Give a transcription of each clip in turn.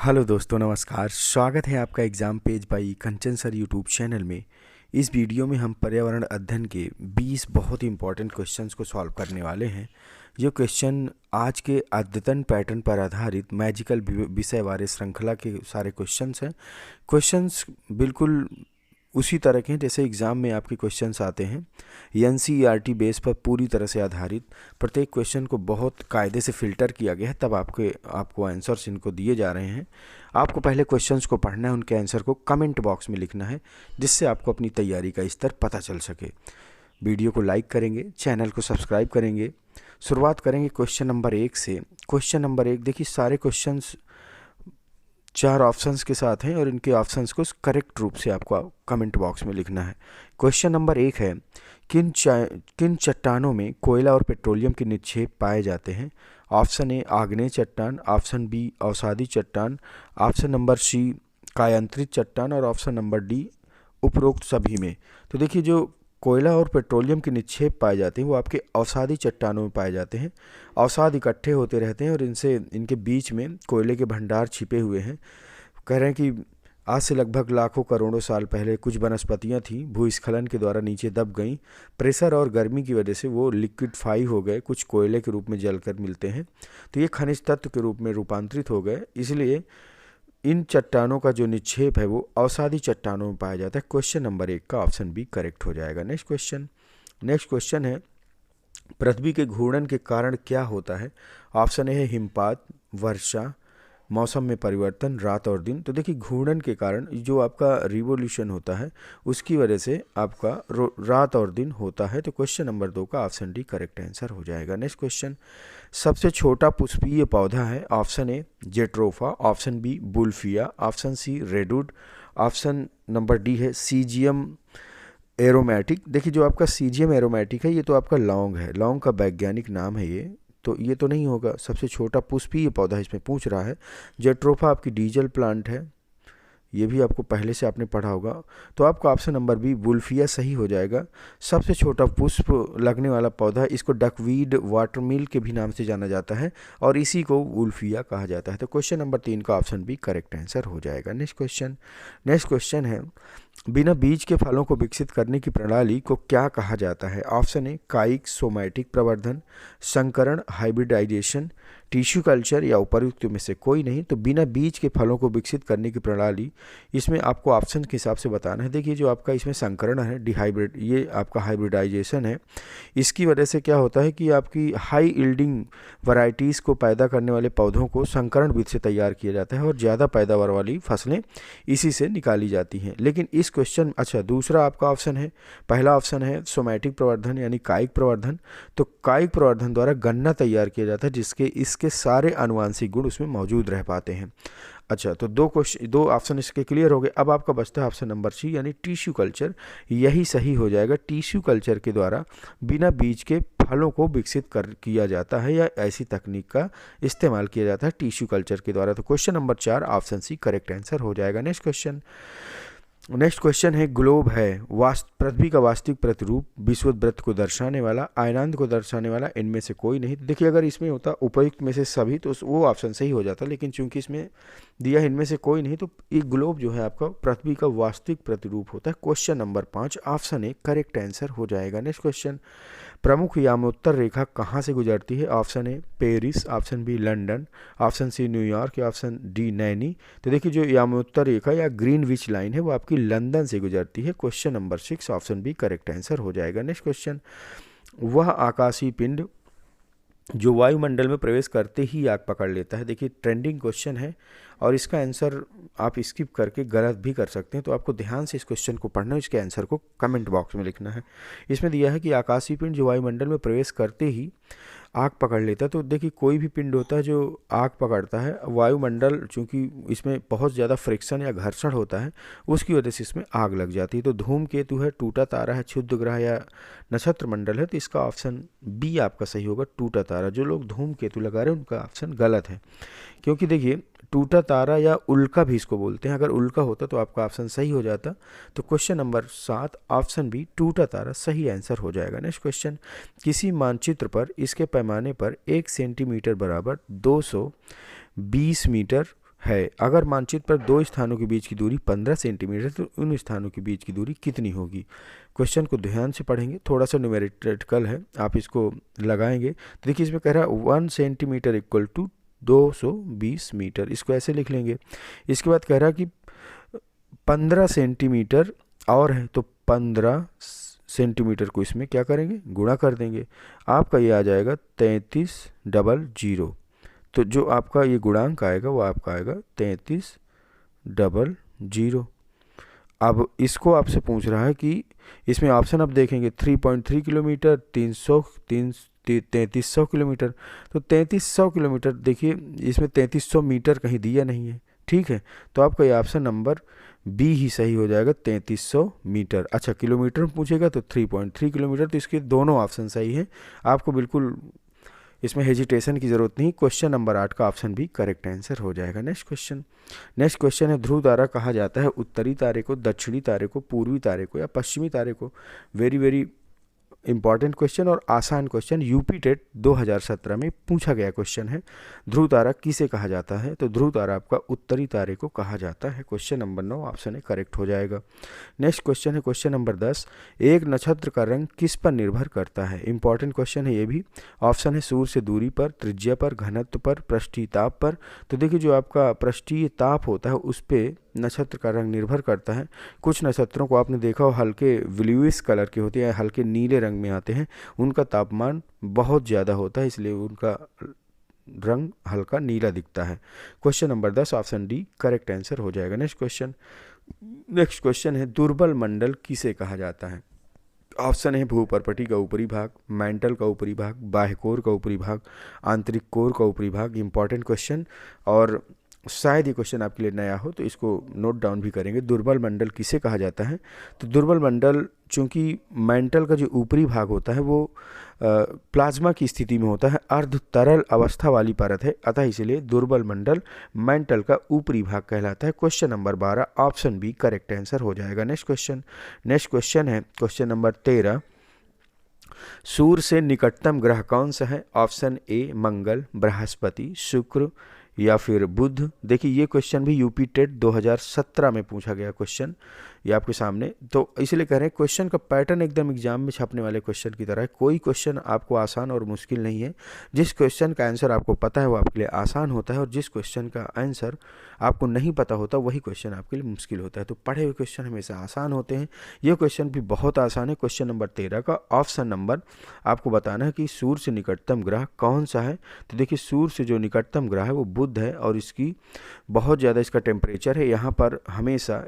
Hello दोस्तों, नमस्कार। स्वागत है आपका exam page by Kanchan sir YouTube channel में। इस वीडियो में हम पर्यावरण अध्ययन के 20 बहुत ही इंपॉर्टेंट क्वेश्चंस को सॉल्व करने वाले हैं। जो क्वेश्चन आज के अद्यतन पैटर्न पर आधारित मैजिकल विषय वाले श्रृंखला के सारे क्वेश्चंस हैं। क्वेश्चंस बिल्कुल उसी तरह के हैं जैसे एग्ज़ाम में आपके क्वेश्चंस आते हैं। एनसीईआरटी बेस पर पूरी तरह से आधारित प्रत्येक क्वेश्चन को बहुत कायदे से फ़िल्टर किया गया है, तब आपको आंसर्स इनको दिए जा रहे हैं। आपको पहले क्वेश्चंस को पढ़ना है, उनके आंसर को कमेंट बॉक्स में लिखना है, जिससे आपको अपनी तैयारी का स्तर पता चल सके। वीडियो को लाइक करेंगे, चैनल को सब्सक्राइब करेंगे। शुरुआत करेंगे क्वेश्चन नंबर 1 से। क्वेश्चन नंबर 1 देखिए, सारे क्वेश्चंस 4 ऑप्शंस के साथ हैं और इनके ऑप्शंस को करेक्ट रूप से आपको कमेंट बॉक्स में लिखना है। क्वेश्चन नंबर 1 है, किन चट्टानों में कोयला और पेट्रोलियम के निक्षेप पाए जाते हैं? ऑप्शन ए आग्नेय चट्टान, ऑप्शन बी अवसादी चट्टान, ऑप्शन नंबर सी कायांतरित चट्टान और ऑप्शन नंबर डी उपरोक्त सभी में। तो देखिए, जो कोयला और पेट्रोलियम के निक्षेप पाए जाते हैं वो आपके अवसादी चट्टानों में पाए जाते हैं। अवसाद इकट्ठे होते रहते हैं और इनके बीच में कोयले के भंडार छिपे हुए हैं। कह रहे हैं कि आज से लगभग लाखों करोड़ों साल पहले कुछ वनस्पतियां थीं, भूस्खलन के द्वारा नीचे दब गईं। प्रेशर और गर्मी की वजह से वो लिक्विडफाई हो गए, कुछ कोयले के रूप में जलकर मिलते हैं, तो ये खनिज तत्व के रूप में रूपांतरित हो गए। इसलिए इन चट्टानों का जो निक्षेप है वो अवसादी चट्टानों में पाया जाता है। क्वेश्चन नंबर 1 का ऑप्शन बी करेक्ट हो जाएगा। नेक्स्ट क्वेश्चन है, पृथ्वी के घूर्णन के कारण क्या होता है? ऑप्शन ए है हिमपात, वर्षा, मौसम में परिवर्तन, रात और दिन। तो देखिए, घूर्णन के कारण जो आपका रिवोल्यूशन होता है उसकी वजह से आपका रात और दिन होता है। तो क्वेश्चन नंबर 2 का ऑप्शन डी करेक्ट आंसर हो जाएगा। नेक्स्ट क्वेश्चन, सबसे छोटा पुष्पीय पौधा है? Option A jatropha, option B wolffia, option C redwood, option number D है सीजियम एरोमेटिक। देखिए, जो आपका सीजियम एरोमेटिक है ये तो आपका लौंग है, लौंग का वैज्ञानिक नाम है ये, तो ये तो नहीं होगा। सबसे छोटा पुष्पीय पौधा इसमें पूछ रहा है। जेट्रोफा आपकी डीजल प्लांट है, ये भी आपको पहले से आपने पढ़ा होगा, तो आपका ऑप्शन नंबर बी वुल्फिया सही हो जाएगा। सबसे छोटा पुष्प लगने वाला पौधा, इसको डकवीड वाटरमिल के भी नाम से जाना जाता है और इसी को वुल्फिया कहा जाता है। तो क्वेश्चन नंबर 3 का ऑप्शन बी करेक्ट आंसर हो जाएगा। नेक्स्ट क्वेश्चन है, बिना बीज के फलों को विकसित करने की प्रणाली को क्या कहा जाता है? ऑप्शन ए कायिक सोमैटिक प्रवर्धन, संकरण हाइब्रिडाइजेशन, टिश्यू कल्चर या उपर्युक्त में से कोई नहीं। तो बिना बीज के फलों को विकसित करने की प्रणाली, इसमें आपको ऑप्शन के हिसाब से बताना है। देखिए, जो आपका इसमें संकरण है, डिहाइब्रिड, ये आपका हाइब्रिडाइजेशन है। इसकी वजह से क्या होता है कि आपकी हाई यील्डिंग वैरायटीज़ को पैदा करने वाले पौधों को संकरण विधि से तैयार किया जाता है और ज़्यादा पैदावार वाली फसलें इसी से निकाली जाती हैं। लेकिन इस क्वेश्चन, अच्छा, दूसरा आपका ऑप्शन है, पहला ऑप्शन है सोमैटिक प्रवर्धन यानी कायिक प्रवर्धन। तो कायिक प्रवर्धन द्वारा गन्ना तैयार किया जाता है जिसके इसके सारे आनुवांशिक गुण उसमें मौजूद रह पाते हैं। अच्छा, तो दो ऑप्शन इसके क्लियर हो गए। अब आपका बचता है ऑप्शन नंबर सी यानी टिश्यू कल्चर, यही सही हो जाएगा। टिश्यू कल्चर के द्वारा बिना बीज के फलों को विकसित किया जाता है या ऐसी तकनीक का इस्तेमाल किया जाता है टिश्यू कल्चर के द्वारा। तो question number 4 option C correct answer हो जाएगा। नेक्स्ट क्वेश्चन है, ग्लोब है पृथ्वी का वास्तविक प्रतिरूप, विषुवत वृत्त को दर्शाने वाला, आयनांत को दर्शाने वाला, इनमें से कोई नहीं। देखिए, अगर इसमें होता उपयुक्त में से सभी तो वो ऑप्शन सही हो जाता, लेकिन चूंकि इसमें दिया इनमें से कोई नहीं, तो ये ग्लोब जो है आपका पृथ्वी का वास्तविक प्रतिरूप होता है। Question number 5 option A correct answer हो जाएगा। नेक्स्ट क्वेश्चन, प्रमुख यामोत्तर रेखा कहाँ से गुजरती है? Option A Paris, option B London, option C New York या ऑप्शन डी नैनी। तो देखिए, जो यामोत्तर रेखा या ग्रीनविच लाइन है वो आपकी लंदन से गुजरती है। Question number 6 option B correct answer हो जाएगा। नेक्स्ट क्वेश्चन, वह आकाशीय पिंड जो वायुमंडल में प्रवेश करते ही आग पकड़ लेता है। देखिए, ट्रेंडिंग क्वेश्चन है और इसका आंसर आप स्किप करके गलत भी कर सकते हैं, तो आपको ध्यान से इस क्वेश्चन को पढ़ना है, इसके आंसर को कमेंट बॉक्स में लिखना है। इसमें दिया है कि आकाशीय पिंड जो वायुमंडल में प्रवेश करते ही आग पकड़ लेता है। तो देखिए, कोई भी पिंड होता है जो आग पकड़ता है, वायुमंडल चूँकि इसमें बहुत ज़्यादा फ्रिक्शन या घर्षण होता है उसकी वजह से इसमें आग लग जाती है। तो धूमकेतु है, टूटा तारा है, क्षुद्र ग्रह या नक्षत्र मंडल है, तो इसका ऑप्शन बी आपका सही होगा, टूटा तारा। जो लोग धूमकेतु लगा रहे हैं उनका ऑप्शन गलत है, क्योंकि देखिए टूटा तारा या उल्का भी इसको बोलते हैं। अगर उल्का होता तो आपका ऑप्शन सही हो जाता। तो क्वेश्चन नंबर 7 ऑप्शन बी टूटा तारा सही आंसर हो जाएगा। नेक्स्ट क्वेश्चन, किसी मानचित्र पर इसके पैमाने पर 1 सेंटीमीटर बराबर 220 मीटर है। अगर मानचित्र पर दो स्थानों के बीच की दूरी 15 सेंटीमीटर तो उन स्थानों के बीच की दूरी कितनी होगी। क्वेश्चन को ध्यान से पढ़ेंगे, थोड़ा सा न्यूमेरिकल है, आप इसको लगाएंगे तो देखिए इसमें कह रहा है 1 सेंटीमीटर इक्वल टू 220 मीटर, इसको ऐसे लिख लेंगे। इसके बाद कह रहा है कि 15 सेंटीमीटर और है तो 15 सेंटीमीटर को इसमें क्या करेंगे, गुणा कर देंगे। आपका ये आ जाएगा 3300। तो जो आपका ये गुणांक आएगा वो आपका आएगा 3300। अब इसको आपसे पूछ रहा है कि इसमें ऑप्शन आप देखेंगे 3.3 किलोमीटर, 3300 किलोमीटर। तो 3300 किलोमीटर, देखिए इसमें 3300 मीटर कहीं दिया नहीं है, ठीक है। तो आपका ये ऑप्शन नंबर बी ही सही हो जाएगा, 3300 मीटर। अच्छा, किलोमीटर में पूछेगा तो 3.3 किलोमीटर, तो इसके दोनों ऑप्शन सही हैं, आपको बिल्कुल इसमें हेजिटेशन की ज़रूरत नहीं। क्वेश्चन नंबर 8 का ऑप्शन भी करेक्ट आंसर हो जाएगा। नेक्स्ट क्वेश्चन है, ध्रुव तारा कहा जाता है उत्तरी तारे को, दक्षिणी तारे को, पूर्वी तारे को या पश्चिमी तारे को। वेरी वेरी इंपॉर्टेंट क्वेश्चन और आसान क्वेश्चन, यूपी टेट 2017 में पूछा गया क्वेश्चन है। ध्रुव तारा किसे कहा जाता है, तो ध्रुव तारा आपका उत्तरी तारे को कहा जाता है। क्वेश्चन नंबर 9 ऑप्शन है करेक्ट हो जाएगा। नेक्स्ट क्वेश्चन है क्वेश्चन नंबर 10, एक नक्षत्र का रंग किस पर निर्भर करता है। इंपॉर्टेंट क्वेश्चन है ये भी। ऑप्शन है सूर्य से दूरी पर, त्रिज्या पर, घनत्व पर, पृष्ठीय ताप पर। तो देखिए जो आपका पृष्ठीय ताप होता है उस पर नक्षत्र का रंग निर्भर करता है। कुछ नक्षत्रों को आपने देखा हो हल्के ब्लूइश कलर के होते हैं, हल्के नीले रंग में आते हैं, उनका तापमान बहुत ज़्यादा होता है, इसलिए उनका रंग हल्का नीला दिखता है। Question number 10 option D correct answer हो जाएगा। नेक्स्ट क्वेश्चन है, दुर्बल मंडल किसे कहा जाता है। ऑप्शन है भूपर्पटी का ऊपरी भाग, मैंटल का ऊपरी भाग, बाह्य कोर का ऊपरी भाग, आंतरिक कोर का ऊपरी भाग। इंपॉर्टेंट क्वेश्चन और शायद ये क्वेश्चन आपके लिए नया हो तो इसको नोट डाउन भी करेंगे। दुर्बल मंडल किसे कहा जाता है, तो दुर्बल मंडल चूंकि मेंटल का जो ऊपरी भाग होता है वो प्लाज्मा की स्थिति में होता है, अर्ध तरल अवस्था वाली परत है, अतः इसलिए दुर्बल मंडल मेंटल का ऊपरी भाग कहलाता है। Question number 12 option B correct answer हो जाएगा। नेक्स्ट क्वेश्चन है क्वेश्चन नंबर 13, सूर्य से निकटतम ग्रह कौन सा है। ऑप्शन ए मंगल, बृहस्पति, शुक्र या फिर बुध। देखिए ये क्वेश्चन भी यूपी टेट 2017 में पूछा गया क्वेश्चन, ये आपके सामने, तो इसलिए कह रहे हैं क्वेश्चन का पैटर्न एकदम एग्जाम में छपने वाले क्वेश्चन की तरह है। कोई क्वेश्चन आपको आसान और मुश्किल नहीं है। जिस क्वेश्चन का आंसर आपको पता है वो आपके लिए आसान होता है, और जिस क्वेश्चन का आंसर आपको नहीं पता होता वही क्वेश्चन आपके लिए मुश्किल होता है। तो पढ़े हुए क्वेश्चन हमेशा आसान होते हैं, ये क्वेश्चन भी बहुत आसान है। क्वेश्चन नंबर 13 का ऑप्शन नंबर आपको बताना है कि सूर्य से निकटतम ग्रह कौन सा है। तो देखिए सूर्य से जो निकटतम ग्रह है वो बुध है, और इसकी बहुत ज़्यादा इसका टेम्परेचर है। यहाँ पर हमेशा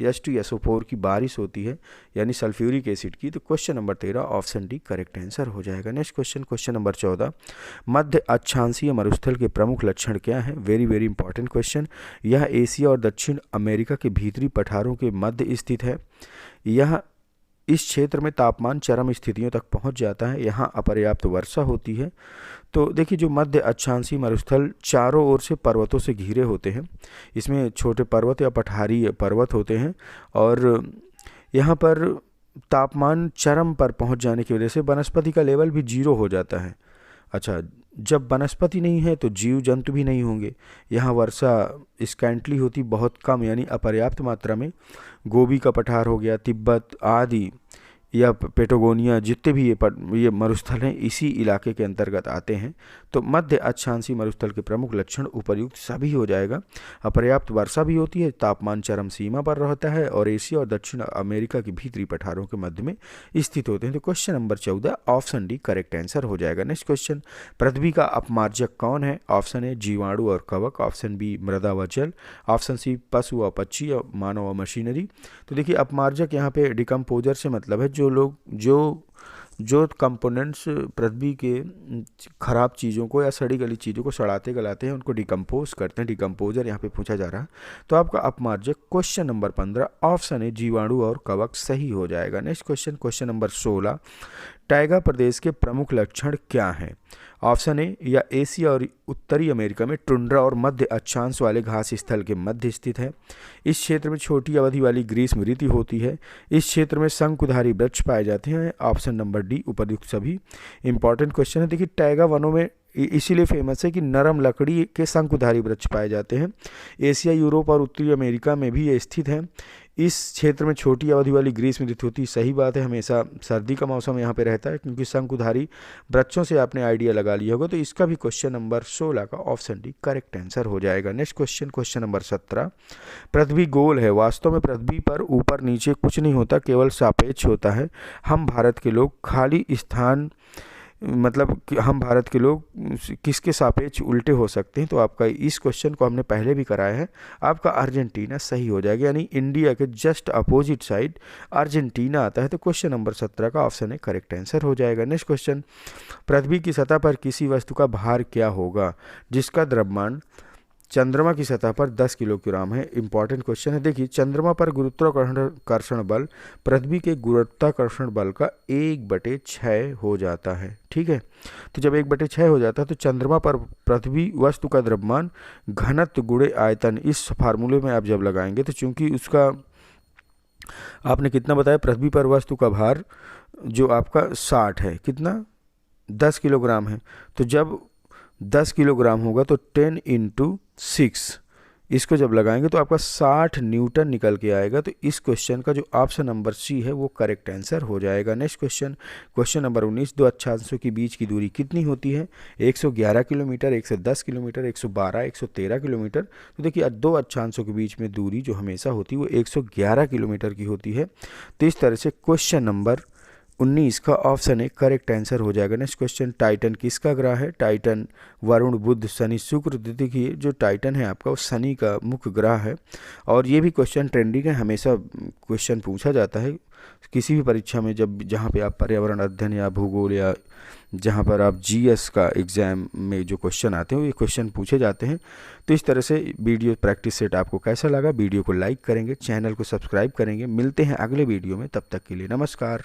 H2SO4 की बारिश होती है, यानी सल्फ्यूरिक एसिड की। तो question number 13 option D correct answer हो जाएगा। नेक्स्ट क्वेश्चन नंबर 14, मध्य अक्षांशीय मरुस्थल के प्रमुख लक्षण क्या है। Very very important question. यह एशिया और दक्षिण अमेरिका के भीतरी पठारों के मध्य स्थित है। यह इस क्षेत्र में तापमान चरम स्थितियों तक पहुंच जाता है। यहाँ अपर्याप्त वर्षा होती है। तो देखिए जो मध्य अक्षांशीय मरुस्थल चारों ओर से पर्वतों से घिरे होते हैं, इसमें छोटे पर्वत या पठारी पर्वत होते हैं, और यहाँ पर तापमान चरम पर पहुंच जाने की वजह से वनस्पति का लेवल भी 0 हो जाता है। अच्छा, जब वनस्पति नहीं है तो जीव जंतु भी नहीं होंगे। यहाँ वर्षा स्कैंटली होती, बहुत कम यानी अपर्याप्त मात्रा में। गोबी का पठार हो गया, तिब्बत आदि या पेटागोनिया, जितने भी ये मरुस्थल हैं इसी इलाके के अंतर्गत आते हैं। तो मध्य अक्षांशीय मरुस्थल के प्रमुख लक्षण उपर्युक्त सभी हो जाएगा। अपर्याप्त वर्षा भी होती है, तापमान चरम सीमा पर रहता है, और एशिया और दक्षिण अमेरिका के भीतरी पठारों के मध्य में स्थित होते हैं। तो question number 14 option D correct answer हो जाएगा। नेक्स्ट क्वेश्चन, पृथ्वी का अपमार्जक कौन है। ऑप्शन ए जीवाणु और कवक, ऑप्शन बी मृदा व जल, ऑप्शन सी पशु व पक्षी और मानव व मशीनरी। तो देखिए अपमार्जक यहाँ पे डिकम्पोजर से मतलब है जो कंपोनेंट्स पृथ्वी के ख़राब चीज़ों को या सड़ी गली चीज़ों को सड़ाते गलाते हैं उनको डिकम्पोज करते हैं, डिकम्पोजर यहाँ पे पूछा जा रहा है। तो आपका अपमार्जक क्वेश्चन नंबर 15 ऑप्शन है जीवाणु और कवक सही हो जाएगा। नेक्स्ट क्वेश्चन नंबर 16, टाइगा प्रदेश के प्रमुख लक्षण क्या हैं। ऑप्शन ए या एशिया और उत्तरी अमेरिका में टुंड्रा और मध्य अक्षांश वाले घास स्थल के मध्य स्थित है। इस क्षेत्र में छोटी अवधि वाली ग्रीष्म ऋतु होती है। इस क्षेत्र में शंकुधारी वृक्ष पाए जाते हैं। ऑप्शन नंबर डी उपर्युक्त सभी इंपॉर्टेंट क्वेश्चन है। देखिए टाइगा वनों में इसीलिए फेमस है कि नरम लकड़ी के शंकुधारी वृक्ष पाए जाते हैं। एशिया, यूरोप और उत्तरी अमेरिका में भी ये स्थित हैं। इस क्षेत्र में छोटी अवधि वाली ग्रीष्म ऋतु होती है। सही बात है, हमेशा सर्दी का मौसम यहाँ पे रहता है, क्योंकि शंकुधारी वृक्षों से आपने आइडिया लगा लिया होगा। तो इसका भी क्वेश्चन नंबर 16 का ऑप्शन डी करेक्ट आंसर हो जाएगा। Next question, question number 17। पृथ्वी गोल है। वास्तव में पृथ्वी पर ऊपर नीचे कुछ नहीं होता, केवल सापेक्ष होता है। हम भारत के लोग खाली स्थान मतलब कि हम भारत के लोग किसके सापेक्ष उल्टे हो सकते हैं? तो आपका इस क्वेश्चन को हमने पहले भी कराया है। आपका अर्जेंटीना सही हो जाएगा, यानी इंडिया के जस्ट अपोजिट साइड अर्जेंटीना आता है। तो क्वेश्चन नंबर 17 का ऑप्शन है करेक्ट आंसर हो जाएगा। नेक्स्ट क्वेश्चन, पृथ्वी की सतह पर किसी वस्तु का भार क्या होगा जिसका द्रव्यमान चंद्रमा की सतह पर 10 किलोग्राम है? इंपॉर्टेंट क्वेश्चन है। देखिए, चंद्रमा पर गुरुत्वाकर्षण बल पृथ्वी के गुरुत्वाकर्षण बल का 1/6 हो जाता है। ठीक है, तो जब 1/6 हो जाता है तो चंद्रमा पर पृथ्वी वस्तु का द्रव्यमान घनत्व गुणे आयतन, इस फार्मूले में आप जब लगाएंगे तो चूंकि उसका आपने कितना बताया, पृथ्वी पर वस्तु का भार जो आपका 60 है, कितना 10 किलोग्राम है। तो जब 10 किलोग्राम होगा तो 10 × 6 इसको जब लगाएंगे तो आपका 60 न्यूटन निकल के आएगा। तो इस क्वेश्चन का जो ऑप्शन नंबर सी है वो करेक्ट आंसर हो जाएगा। Next question, question number 19। दो अक्षांशों के बीच की दूरी कितनी होती है? 111 किलोमीटर, 110 किलोमीटर, 112, 113 किलोमीटर। तो देखिए, दो अक्षांशों के बीच में दूरी जो हमेशा होती है वो 111 किलोमीटर की होती है। तो इस तरह से क्वेश्चन नंबर 19 का ऑप्शन है करेक्ट आंसर हो जाएगा। नेक्स्ट क्वेश्चन, टाइटन किसका ग्रह है? टाइटन वरुण, बुध, शनि, शुक्र। देखिए, जो टाइटन है आपका वो शनि का मुख्य ग्रह है। और ये भी क्वेश्चन ट्रेंडिंग है, हमेशा क्वेश्चन पूछा जाता है किसी भी परीक्षा में, जब जहाँ पे आप पर्यावरण अध्ययन या भूगोल या जहाँ पर आप जीएस का एग्ज़ाम में जो क्वेश्चन आते हैं ये क्वेश्चन पूछे जाते हैं। तो इस तरह से वीडियो प्रैक्टिस सेट आपको कैसा लगा? वीडियो को लाइक करेंगे, चैनल को सब्सक्राइब करेंगे। मिलते हैं अगले वीडियो में, तब तक के लिए नमस्कार।